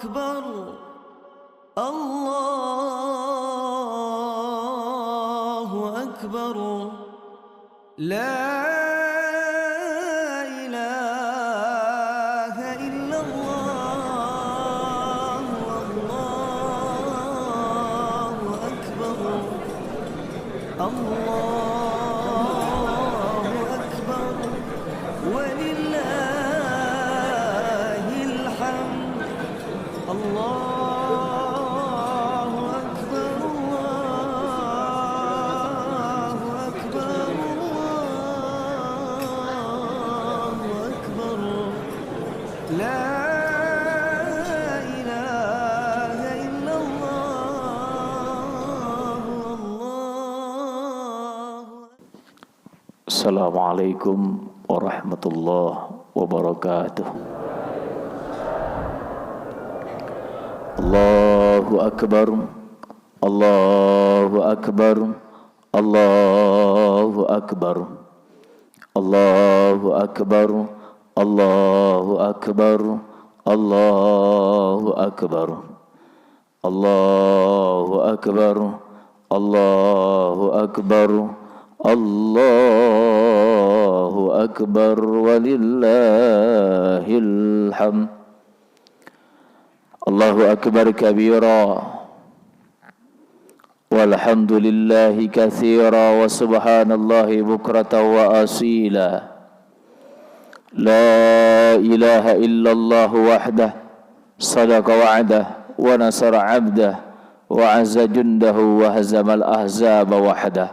أكبر الله أكبر لا إله إلا الله والله أكبر الله أكبر ولله الحمد الله أكبر الله أكبر الله أكبر لا إله إلا الله الله. Assalamualaikum warahmatullahi wabarakatuh. Allahu akbar, Allahu akbar, Allahu akbar, Allahu akbar, Allahu akbar, Allahu akbar, Allahu akbar, Allahu akbar, Allahu akbar walillahil hamd. Allahu akbar kabira walhamdulillahi katsira wa subhanallahi bukratan wa asila. La ilaha illallah wahdah sadaqa wa'dah wa nasara 'abdah wa 'azza jundahu wa hazamal ahzaba wahdah.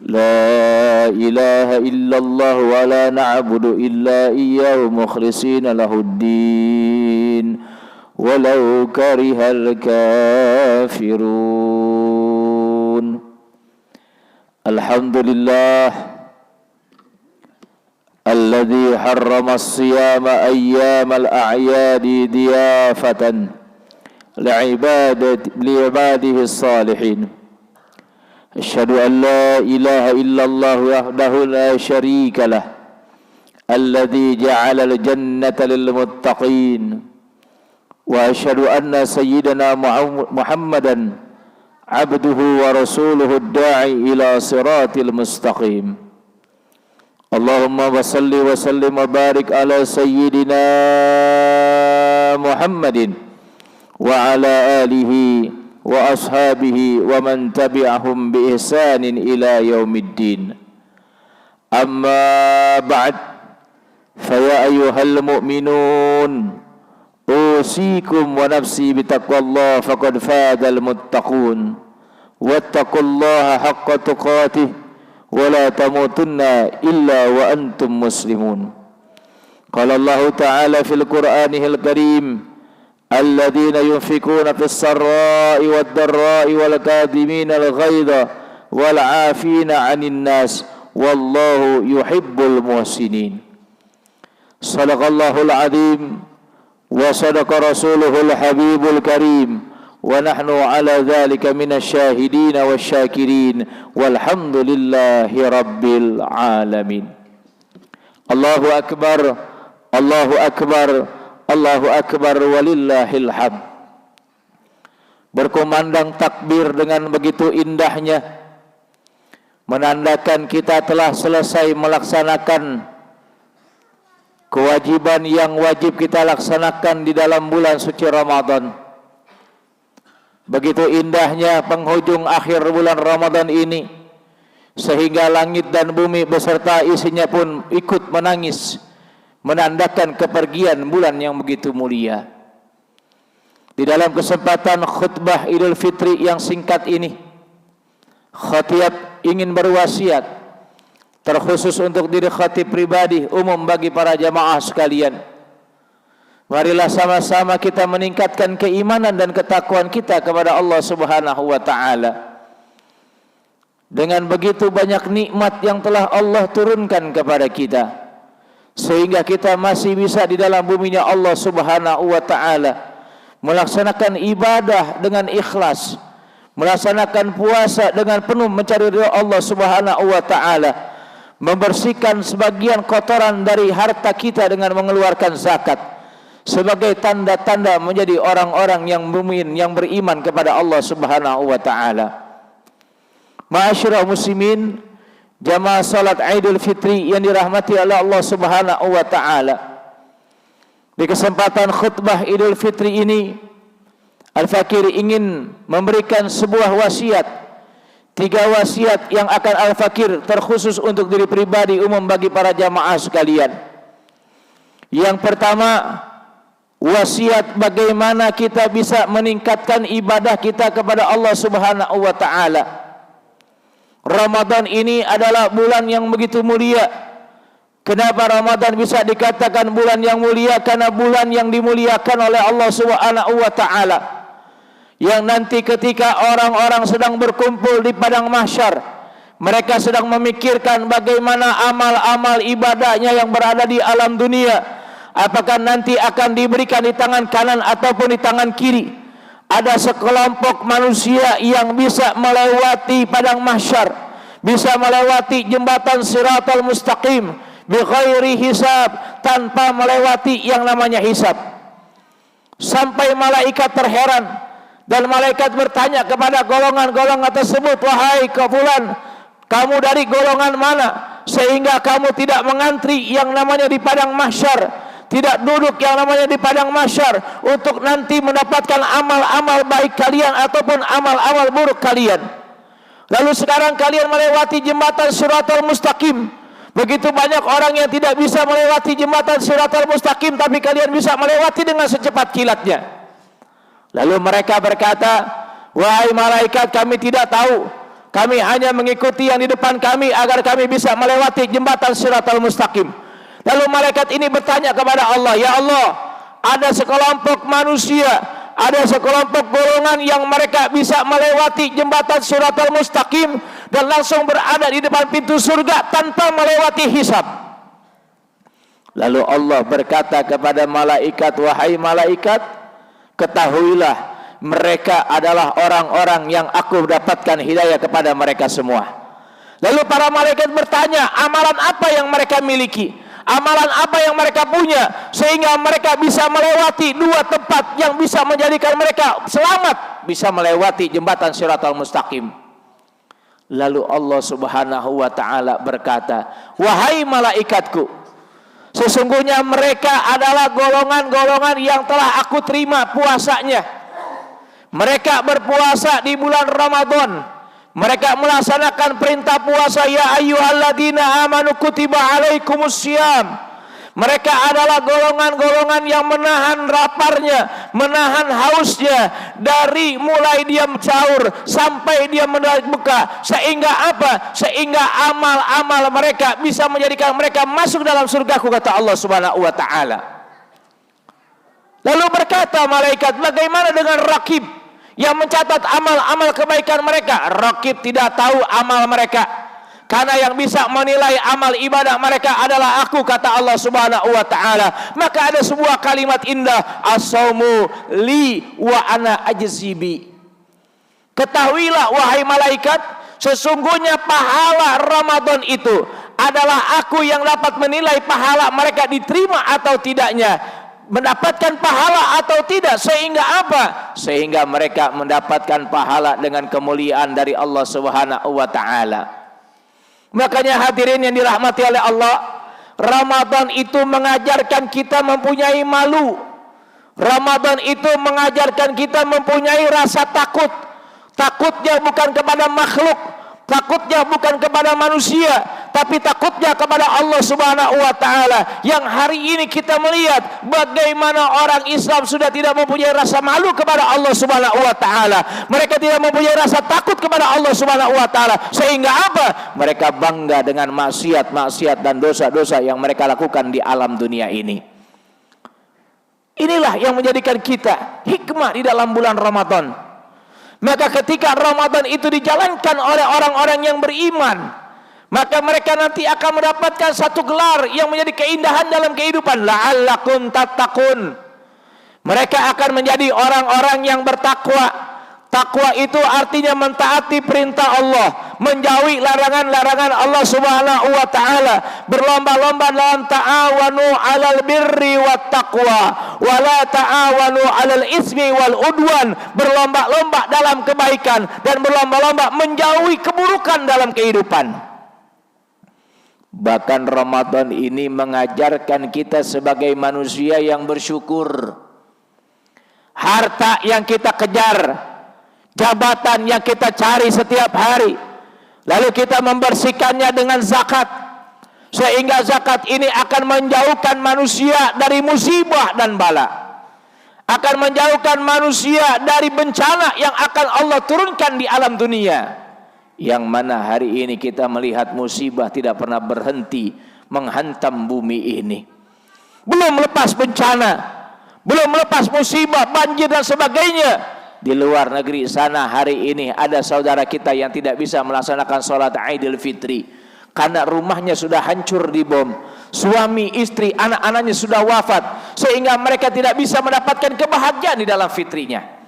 La ilaha illallah wa la na'budu illa iyyahu mukhlishina lahuddin walau karihal kafirun. Alhamdulillah alladzi harrama as-siyama ayyamal a'yadi diyafatan li'ibadihi as-salihin. Asyhadu an la ilaha illallah wahdahu la syarika lah alladzi ja'ala al-jannata lil muttaqin. Wa asyhadu anna sayyidana Muhammadan abduhu wa rasuluhu ad-da'i ila siratil mustaqim. Allahumma salli wa sallim wa barik ala sayyidina Muhammadin wa ala alihi wa ashabihi wa man tabi'ahum bi ihsanin ila yaumiddin. Amma ba'd, fa ya ayyuhal mu'minun usikum wa nafsi bitaqwallah faqad fadal muttaqun wattaqullaha haqqa tuqatih wa la tamutunna illa wa antum muslimun. Qala Allah ta'ala fil Qur'anihil Karim الذين ينفقون في السراء والضراء والكاظمين الغيظ والعافين عن الناس والله يحب المحسنين. صدق الله العظيم وصدق رسوله الحبيب الكريم ونحن على ذلك من الشاهدين والشاكرين والحمد لله رب العالمين. الله أكبر، الله أكبر, Allahu akbar walillahil hamd. Berkumandang takbir dengan begitu indahnya menandakan kita telah selesai melaksanakan kewajiban yang wajib kita laksanakan di dalam bulan suci Ramadan. Begitu indahnya penghujung akhir bulan Ramadan ini sehingga langit dan bumi beserta isinya pun ikut menangis menandakan kepergian bulan yang begitu mulia. Di dalam kesempatan khutbah Idul Fitri yang singkat ini, khatib ingin berwasiat terkhusus untuk diri khatib pribadi, umum bagi para jamaah sekalian. Marilah sama-sama kita meningkatkan keimanan dan ketakwaan kita kepada Allah Subhanahu wa taala. Dengan begitu banyak nikmat yang telah Allah turunkan kepada kita, sehingga kita masih bisa di dalam buminya Allah Subhanahu wa taala melaksanakan ibadah dengan ikhlas, melaksanakan puasa dengan penuh mencari ridha Allah Subhanahu wa taala, membersihkan sebagian kotoran dari harta kita dengan mengeluarkan zakat, sebagai tanda-tanda menjadi orang-orang yang mukmin, yang beriman kepada Allah Subhanahu wa taala. Ma'asyiral muslimin, jamaah salat Idul Fitri yang dirahmati oleh Allah Subhanahu wa taala. Di kesempatan khutbah Idul Fitri ini, Al-Fakir ingin memberikan sebuah wasiat, 3 wasiat yang akan Al-Fakir terkhusus untuk diri pribadi, umum bagi para jamaah sekalian. Yang pertama, wasiat bagaimana kita bisa meningkatkan ibadah kita kepada Allah Subhanahu wa taala. Ramadan ini adalah bulan yang begitu mulia. Kenapa Ramadan bisa dikatakan bulan yang mulia? Karena bulan yang dimuliakan oleh Allah Subhanahu wa taala. Yang nanti ketika orang-orang sedang berkumpul di padang mahsyar, mereka sedang memikirkan bagaimana amal-amal ibadahnya yang berada di alam dunia, apakah nanti akan diberikan di tangan kanan ataupun di tangan kiri. Ada sekelompok manusia yang bisa melewati padang mahsyar, bisa melewati jembatan Siratal Mustaqim bi ghairi hisab, tanpa melewati yang namanya hisab. Sampai malaikat terheran, dan malaikat bertanya kepada golongan-golongan tersebut, wahai fulan, kamu dari golongan mana sehingga kamu tidak mengantri yang namanya di padang mahsyar, tidak duduk yang namanya di padang mahsyar untuk nanti mendapatkan amal-amal baik kalian ataupun amal-amal buruk kalian. Lalu sekarang kalian melewati jembatan Siratal Mustaqim. Begitu banyak orang yang tidak bisa melewati jembatan Siratal Mustaqim, tapi kalian bisa melewati dengan secepat kilatnya. Lalu mereka berkata, wahai malaikat, kami tidak tahu, kami hanya mengikuti yang di depan kami agar kami bisa melewati jembatan Siratal Mustaqim. Lalu malaikat ini bertanya kepada Allah, ya Allah, ada sekelompok manusia, ada sekelompok golongan yang mereka bisa melewati jembatan Siratal Mustaqim dan langsung berada di depan pintu surga tanpa melewati hisab. Lalu Allah berkata kepada malaikat, wahai malaikat, ketahuilah mereka adalah orang-orang yang aku dapatkan hidayah kepada mereka semua. Lalu para malaikat bertanya, amalan apa yang mereka miliki? Amalan apa yang mereka punya sehingga mereka bisa melewati 2 tempat yang bisa menjadikan mereka selamat, bisa melewati jembatan Siratal Mustaqim. Lalu Allah Subhanahu wa taala berkata, wahai malaikatku, sesungguhnya mereka adalah golongan-golongan yang telah aku terima puasanya. Mereka berpuasa di bulan Ramadan. Mereka melaksanakan perintah puasa, ya ayyuhalladzina amanu kutiba alaikumussyam. Mereka adalah golongan-golongan yang menahan laparnya, menahan hausnya dari mulai dia sahur sampai dia berbuka. Sehingga apa? Sehingga amal-amal mereka bisa menjadikan mereka masuk dalam surgaku, kata Allah Subhanahu wa taala. Lalu berkata malaikat, bagaimana dengan rakib yang mencatat amal-amal kebaikan mereka? Rakib tidak tahu amal mereka, karena yang bisa menilai amal ibadah mereka adalah aku, kata Allah Subhanahu wa taala. Maka ada sebuah kalimat indah, as-saumu li wa ana ajzibi. Ketahuilah wahai malaikat, sesungguhnya pahala Ramadan itu adalah aku yang dapat menilai pahala mereka diterima atau tidaknya, mendapatkan pahala atau tidak. Sehingga apa? Sehingga mereka mendapatkan pahala dengan kemuliaan dari Allah Subhanahu wa taala. Makanya hadirin yang dirahmati oleh Allah, Ramadan itu mengajarkan kita mempunyai malu. Ramadan itu mengajarkan kita mempunyai rasa takut. Takutnya bukan kepada makhluk, takutnya bukan kepada manusia, tapi takutnya kepada Allah Subhanahu wa taala. Yang hari ini kita melihat bagaimana orang Islam sudah tidak mempunyai rasa malu kepada Allah Subhanahu wa taala. Mereka tidak mempunyai rasa takut kepada Allah Subhanahu wa taala. Sehingga apa? Mereka bangga dengan maksiat-maksiat dan dosa-dosa yang mereka lakukan di alam dunia ini. Inilah yang menjadikan kita hikmah di dalam bulan Ramadan. Maka ketika Ramadan itu dijalankan oleh orang-orang yang beriman, maka mereka nanti akan mendapatkan satu gelar yang menjadi keindahan dalam kehidupan, la'allakum tattaqun. Mereka akan menjadi orang-orang yang bertakwa. Takwa itu artinya mentaati perintah Allah, menjauhi larangan-larangan Allah Subhanahu wa taala, berlomba-lomba dalam ta'awanu 'alal birri wat taqwa wa la ta'awanu 'alal ismi wal udwan, berlomba-lomba dalam kebaikan dan berlomba-lomba menjauhi keburukan dalam kehidupan. Bahkan Ramadan ini mengajarkan kita sebagai manusia yang bersyukur. Harta yang kita kejar, jabatan yang kita cari setiap hari, lalu kita membersihkannya dengan zakat, sehingga zakat ini akan menjauhkan manusia dari musibah dan bala, akan menjauhkan manusia dari bencana yang akan Allah turunkan di alam dunia, yang mana hari ini kita melihat musibah tidak pernah berhenti menghantam bumi ini. Belum lepas bencana, belum lepas musibah, banjir dan sebagainya. Di luar negeri sana hari ini ada saudara kita yang tidak bisa melaksanakan sholat Idul Fitri karena rumahnya sudah hancur dibom, suami, istri, anak-anaknya sudah wafat, sehingga mereka tidak bisa mendapatkan kebahagiaan di dalam fitrinya.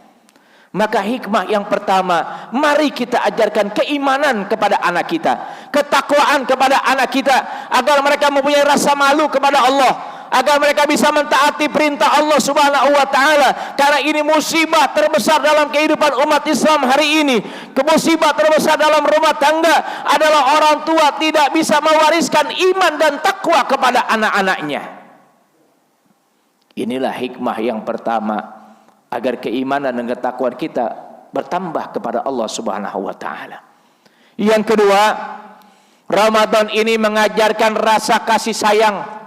Maka hikmah yang pertama, mari kita ajarkan keimanan kepada anak kita, ketakwaan kepada anak kita, agar mereka mempunyai rasa malu kepada Allah, agar mereka bisa mentaati perintah Allah Subhanahu wa taala. Karena ini musibah terbesar dalam kehidupan umat Islam hari ini. Musibah terbesar dalam rumah tangga adalah orang tua tidak bisa mewariskan iman dan takwa kepada anak-anaknya. Inilah hikmah yang pertama, agar keimanan dan ketakwaan kita bertambah kepada Allah Subhanahu wa taala. Yang kedua, Ramadan ini mengajarkan rasa kasih sayang.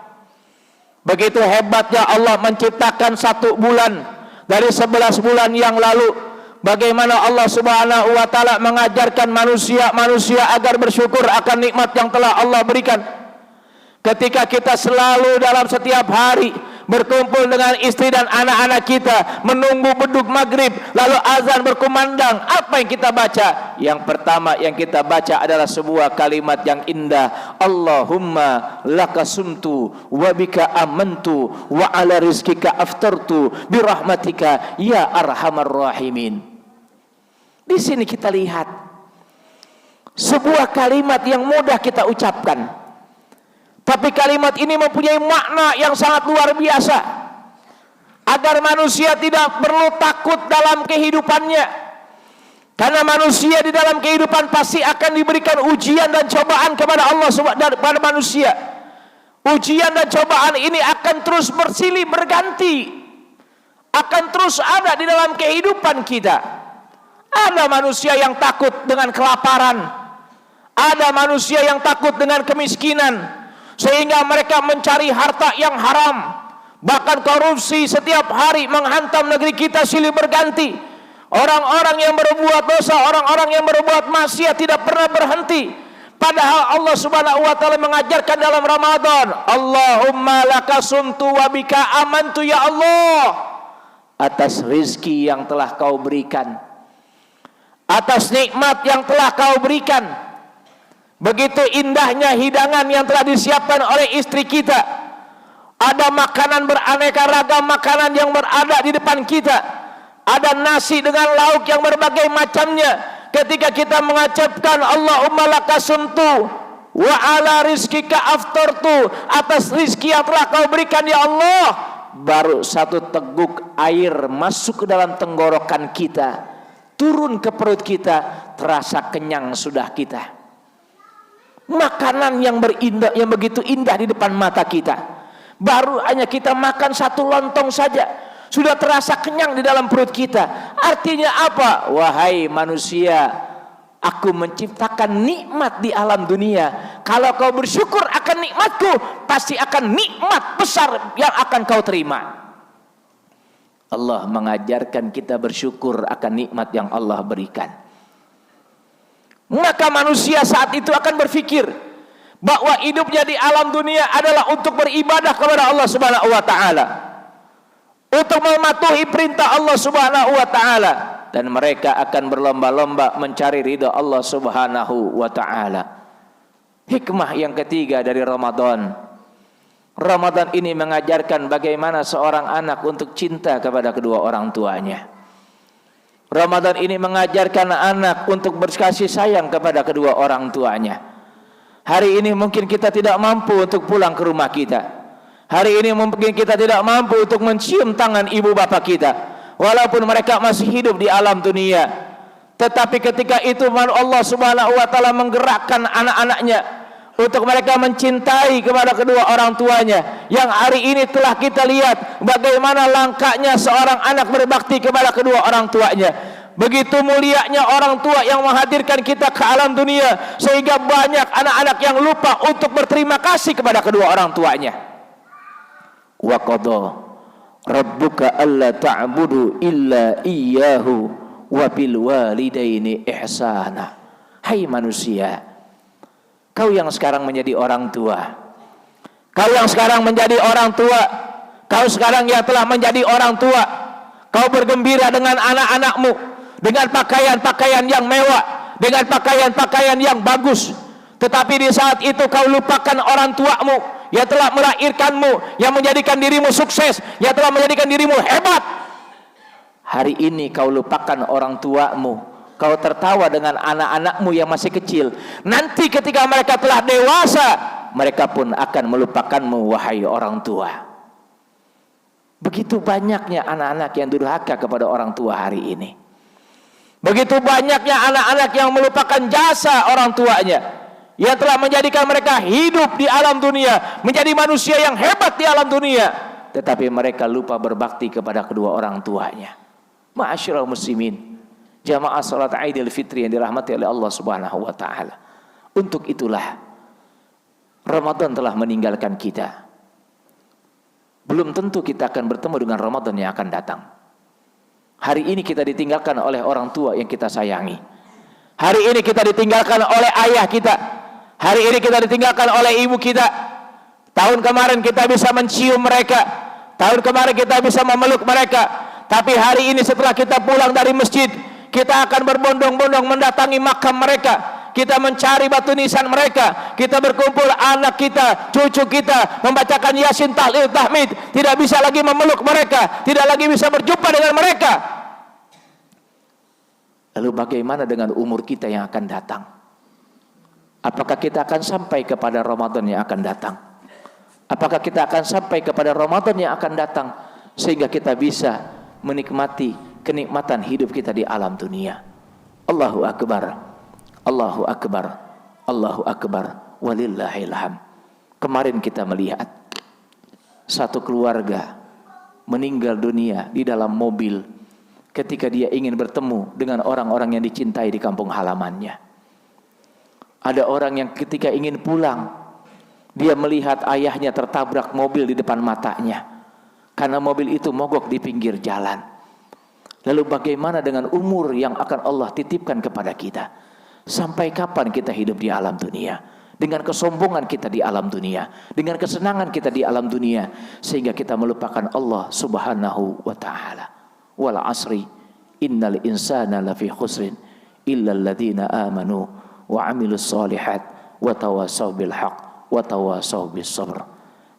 Begitu hebatnya Allah menciptakan 1 bulan dari 11 bulan yang lalu. Bagaimana Allah Subhanahu wa taala mengajarkan manusia agar bersyukur akan nikmat yang telah Allah berikan. Ketika kita selalu dalam setiap hari berkumpul dengan istri dan anak-anak kita, menunggu beduk maghrib, lalu azan berkumandang, apa yang kita baca? Yang pertama yang kita baca adalah sebuah kalimat yang indah, Allahumma laka sumtu wa bika amantu wa ala rizkika aftartu birahmatika ya arhamar rahimin. Di sini kita lihat sebuah kalimat yang mudah kita ucapkan, tapi kalimat ini mempunyai makna yang sangat luar biasa, agar manusia tidak perlu takut dalam kehidupannya. Karena manusia di dalam kehidupan pasti akan diberikan ujian dan cobaan kepada Allah kepada manusia. Ujian dan cobaan ini akan terus bersilih berganti, akan terus ada di dalam kehidupan kita. Ada manusia yang takut dengan kelaparan, ada manusia yang takut dengan kemiskinan, sehingga mereka mencari harta yang haram. Bahkan korupsi setiap hari menghantam negeri kita silih berganti. Orang-orang yang berbuat dosa, orang-orang yang berbuat maksiat tidak pernah berhenti. Padahal Allah Subhanahu wa taala mengajarkan dalam Ramadan, Allahumma laka sumtu wa bika amantu, ya Allah, atas rizki yang telah kau berikan, atas nikmat yang telah kau berikan. Begitu indahnya hidangan yang telah disiapkan oleh istri kita. Ada makanan beraneka ragam, makanan yang berada di depan kita. Ada nasi dengan lauk yang berbagai macamnya. Ketika kita mengucapkan Allahumma laka sumtu wa ala rizkika aftartu, atas rizki yang telah kau berikan ya Allah, baru 1 teguk air masuk ke dalam tenggorokan kita, turun ke perut kita, terasa kenyang sudah kita. Makanan yang begitu indah di depan mata kita, baru hanya kita makan 1 lontong saja, sudah terasa kenyang di dalam perut kita. Artinya apa? Wahai manusia, aku menciptakan nikmat di alam dunia. Kalau kau bersyukur akan nikmatku, pasti akan nikmat besar yang akan kau terima. Allah mengajarkan kita bersyukur akan nikmat yang Allah berikan. Maka manusia saat itu akan berpikir bahwa hidupnya di alam dunia adalah untuk beribadah kepada Allah Subhanahu wa taala, untuk mematuhi perintah Allah Subhanahu wa taala, dan mereka akan berlomba-lomba mencari ridha Allah Subhanahu wa taala. Hikmah yang ketiga dari Ramadan, Ramadan ini mengajarkan bagaimana seorang anak untuk cinta kepada kedua orang tuanya. Ramadan ini mengajarkan anak untuk berkasih sayang kepada kedua orang tuanya. Hari ini mungkin kita tidak mampu untuk pulang ke rumah kita. Hari ini mungkin kita tidak mampu untuk mencium tangan ibu bapak kita, walaupun mereka masih hidup di alam dunia. Tetapi ketika itu Allah Subhanahu wa taala menggerakkan anak-anaknya untuk mereka mencintai kepada kedua orang tuanya. Yang hari ini telah kita lihat bagaimana langkahnya seorang anak berbakti kepada kedua orang tuanya. Begitu mulianya orang tua yang menghadirkan kita ke alam dunia, sehingga banyak anak-anak yang lupa untuk berterima kasih kepada kedua orang tuanya. Wa qada rabbuka alla ta'budu illa iyyahu wa bil walidaini ihsana. Hai manusia, kau yang sekarang menjadi orang tua, kau yang sekarang menjadi orang tua, kau sekarang yang telah menjadi orang tua, kau bergembira dengan anak-anakmu, dengan pakaian-pakaian yang mewah, dengan pakaian-pakaian yang bagus. Tetapi di saat itu kau lupakan orang tuamu yang telah melahirkanmu, yang menjadikan dirimu sukses, yang telah menjadikan dirimu hebat. Hari ini kau lupakan orang tuamu, kau tertawa dengan anak-anakmu yang masih kecil. Nanti ketika mereka telah dewasa, mereka pun akan melupakanmu, wahai orang tua. Begitu banyaknya anak-anak yang durhaka kepada orang tua hari ini. Begitu banyaknya anak-anak yang melupakan jasa orang tuanya, yang telah menjadikan mereka hidup di alam dunia, menjadi manusia yang hebat di alam dunia, tetapi mereka lupa berbakti kepada kedua orang tuanya. Ma'asyiral muslimin, jamaah salat Idul Fitri yang dirahmati oleh Allah Subhanahu wa taala. Untuk itulah Ramadan telah meninggalkan kita. Belum tentu kita akan bertemu dengan Ramadan yang akan datang. Hari ini kita ditinggalkan oleh orang tua yang kita sayangi. Hari ini kita ditinggalkan oleh ayah kita. Hari ini kita ditinggalkan oleh ibu kita. Tahun kemarin kita bisa mencium mereka. Tahun kemarin kita bisa memeluk mereka. Tapi hari ini setelah kita pulang dari masjid, kita akan berbondong-bondong mendatangi makam mereka. Kita mencari batu nisan mereka. Kita berkumpul anak kita, cucu kita, membacakan Yasin, tahlil, tahmid. Tidak bisa lagi memeluk mereka, tidak lagi bisa berjumpa dengan mereka. Lalu bagaimana dengan umur kita yang akan datang? Apakah kita akan sampai kepada Ramadan yang akan datang? Apakah kita akan sampai kepada Ramadan yang akan datang sehingga kita bisa menikmati kenikmatan hidup kita di alam dunia? Allahu Akbar, Allahu Akbar, Allahu Akbar, walillahil hamd. Kemarin kita melihat satu keluarga meninggal dunia di dalam mobil ketika dia ingin bertemu dengan orang-orang yang dicintai di kampung halamannya. Ada orang yang ketika ingin pulang, dia melihat ayahnya tertabrak mobil di depan matanya karena mobil itu mogok di pinggir jalan. Lalu bagaimana dengan umur yang akan Allah titipkan kepada kita? Sampai kapan kita hidup di alam dunia? Dengan kesombongan kita di alam dunia, dengan kesenangan kita di alam dunia, sehingga kita melupakan Allah Subhanahu wa ta'ala. Wal asri innal insana lafi khusrin illa alladhina amanu wa amilus solihat wa tawasaw bil haq wa tawasaw bis sabr.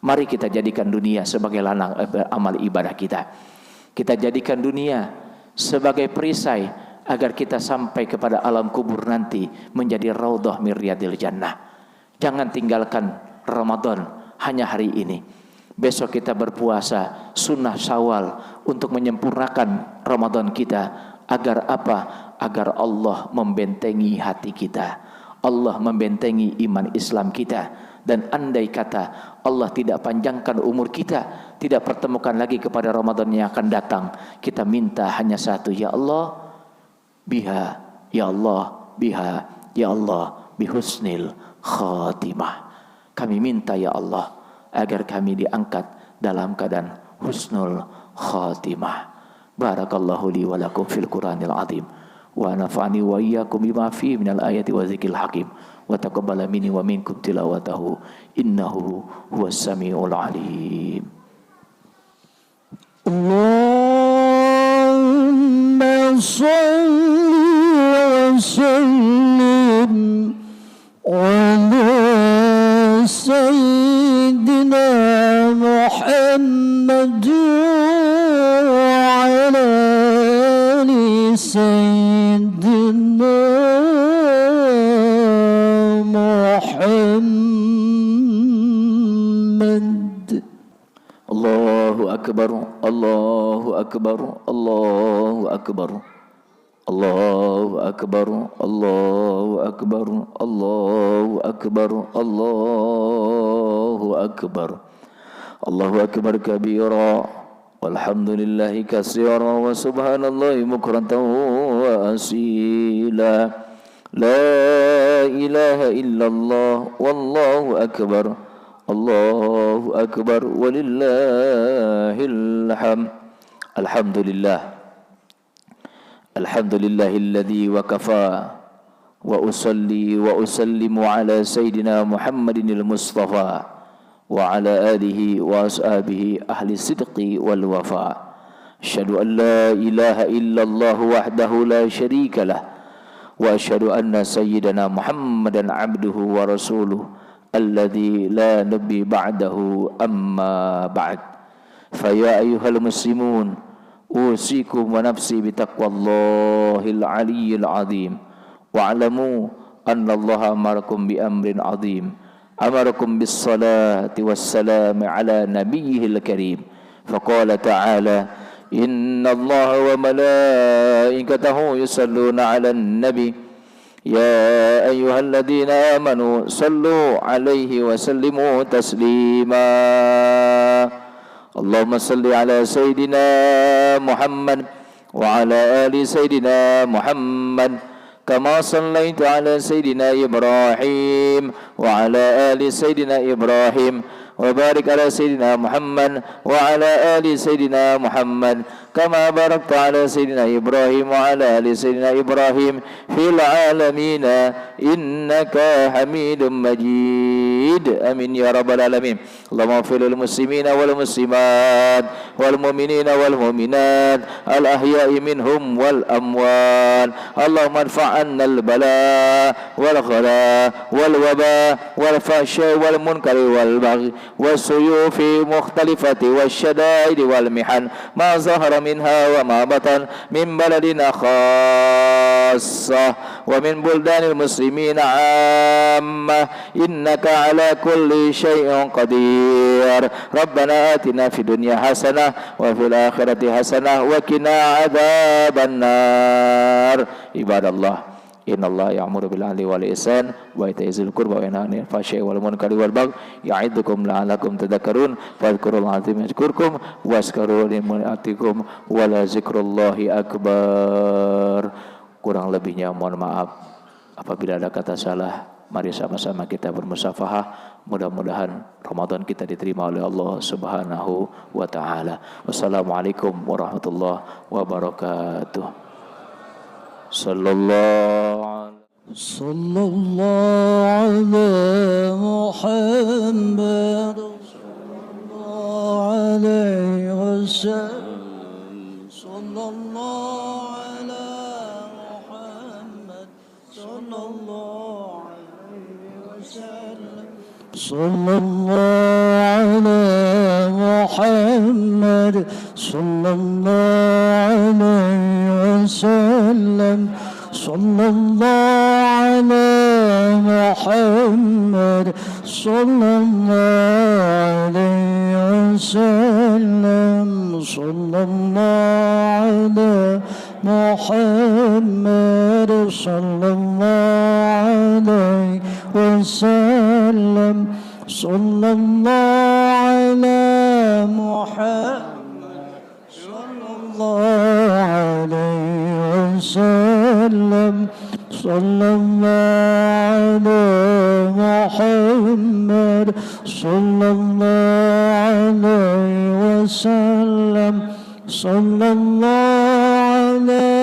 Mari kita jadikan dunia sebagai ladang amal ibadah kita. Kita jadikan dunia sebagai perisai agar kita sampai kepada alam kubur nanti menjadi raudhah min riyadil jannah. Jangan tinggalkan Ramadan hanya hari ini. Besok kita berpuasa sunnah Syawal untuk menyempurnakan Ramadan kita. Agar apa? Agar Allah membentengi hati kita, Allah membentengi iman Islam kita. Dan andai kata Allah tidak panjangkan umur kita, tidak pertemukan lagi kepada Ramadan yang akan datang, kita minta hanya satu, ya Allah biha, ya Allah biha, ya Allah bihusnil khatimah. Kami minta ya Allah agar kami diangkat dalam keadaan husnul khatimah. Barakallahu li wa lakum fil Qur'anil azim wa nafa'ani wa iyyakum bima fihi minal ayati wa dzikril hakim wa taqabbala minni wa minkum tilawatahu innahu huwas samiul alim. Allahumma shalli wa sallim ala sayyidina Muhammad wa ala ali akbar, Allahu akbar, Allahu akbar, Allahu akbar, Allahu akbar, Allahu akbar, Allahu akbar, Allahu akbar kabira, walhamdulillahi katsira, wa subhanallahi bukratan wa asila, la ilaha illallah, wallahu akbar, Allahu akbar, walillahil hamd. Alhamdulillah, alhamdulillahilladzi wa kafa, wa usalli wa usallimu ala sayyidina Muhammadinil Mustafa wa ala alihi wa ashabihi ahli sidqi wal wafa. Asyhadu an la ilaha illallah wahdahu la syarika lah, wa asyhadu anna sayyidana Muhammadan abduhu wa rasuluh alladzi la nabiyya ba'dahu, amma ba'd. Fa ya ayyuhal muslimun, usikum wa nafsi bitaqwallahil aliyyil azim, wa'lamu anna Allaha amarakum bi amrin azim, amarakum bis salati was salam ala nabiyyil karim. Faqala ta'ala, inna Allaha wa malaikatahu yusalluna 'alan nabi ya ayyuhalladzina amanu sallu 'alaihi wa sallimu taslima. Allahumma salli ala sayyidina Muhammad wa ala ali sayyidina Muhammad kama sallaita ala sayyidina Ibrahim wa ala ali sayyidina Ibrahim, wa barik ala sayyidina Muhammad wa ala ali sayyidina Muhammad kama barakta ala sayyidina Ibrahim wa ala ali sayyidina Ibrahim fil alamin innaka Hamidum Majid. Amin ya rabbal alamin. Allahumma ighfir lil muslimina wal muslimat wal mu'minina wal mu'minat al ahya'i minhum wal amwat. Allahumma adfa'anna al bala wal ghala wal waba wal fahsya wal munkari wal baghi wasuyufi mukhtalifati wasyadaidi wal mihan ma zahara minha wa ma batan min baladina khassah wa min buldanil muslimina ammah innaka ala kulli syai'in qadir. Rabbana atina fid dunya hasanah wa fil akhirati hasanah wa qina adzaban nar. Ibadallah, innallaha ya'muru bil 'adli wal ihsan wa ita'i dzil qurba wa yanha 'anil fahsya'i wal munkari wal baghi ya'idukum la'allakum tadhakkarun. Fadhkurul 'azima yadhkurkum wazkuru liman atikum wa la zikrullahi akbar. Kurang lebihnya mohon maaf apabila ada kata salah. Mari sama-sama kita bermusafahah. Mudah-mudahan Ramadan kita diterima oleh Allah Subhanahu wa taala. Wassalamualaikum warahmatullahi wabarakatuh. Sallallahu ala Muhammad sallallahu alaihi wasallam. Sallallahu ala Muhammad sallallahu alaihi wasallam. Sallallahu ala Muhammad sallallahu alaihi wasallam. Sallallahu ala Muhammad sallallahu alaihi wasallam. Sallallahu ala Muhammad sallallahu alaihi wasallam. Sallallahu ala Muhammad sallallahu alaihi wasallam. Sallallahu ala Muhammad sallallahu alaihi wasallam. Sallallahu ala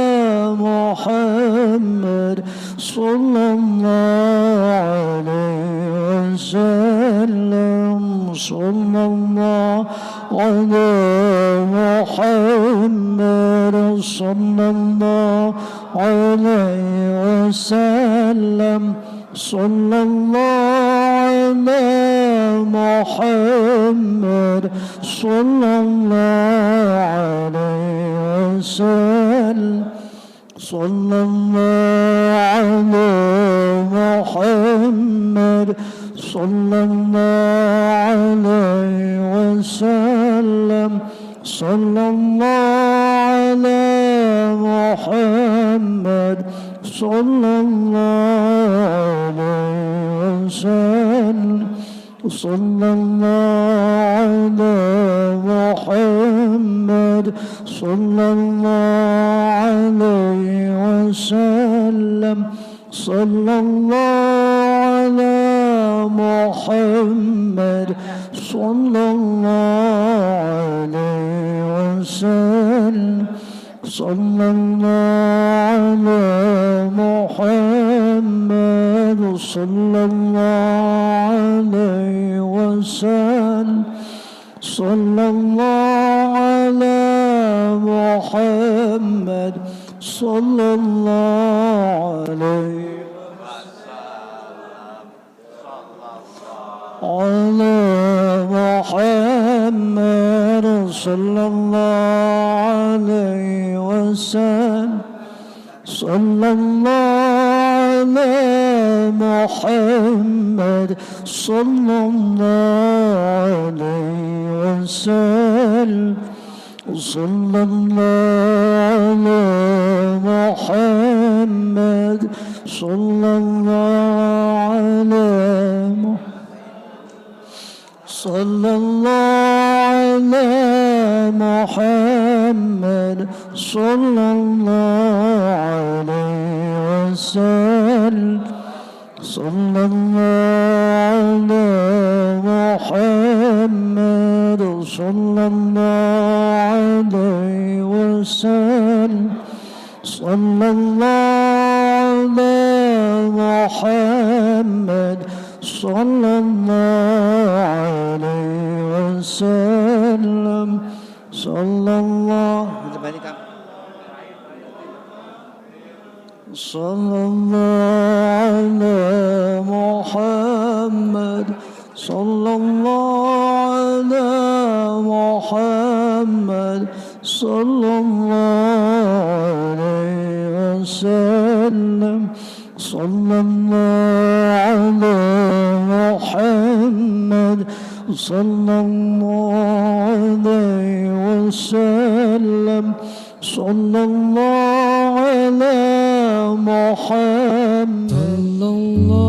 Muhammad sallallahu alaihi wasallam. Sallallahu ala Muhammad sallallahu alaihi wasallam. Sallallahu ala Muhammad sallallahu alaihi wasallam. Sallallahu ala Muhammad sallallahu alaihi wasallam. صلى الله على محمد صلى الله عليه وسلم صلى الله على محمد صلى الله عليه وسلم صلى الله على محمد صلى الله عليه وسلم صلى الله على محمد صلى الله عليه وسلم صلى الله على محمد صلى الله عليه على محمد صلى الله عليه وسلم صلى الله على محمد صلى الله عليه وسلم صلى الله على محمد صلى الله على صلى الله على محمد صلى الله عليه وسلم صلى الله على محمد صلى الله عليه وسلم صلى الله على محمد صلى الله عليه وسلم صلى الله صلى الله على محمد صلى الله على محمد صلى الله عليه وسلم صلى الله على محمد صلى الله عليه وسلم صلى الله على محمد صلى الله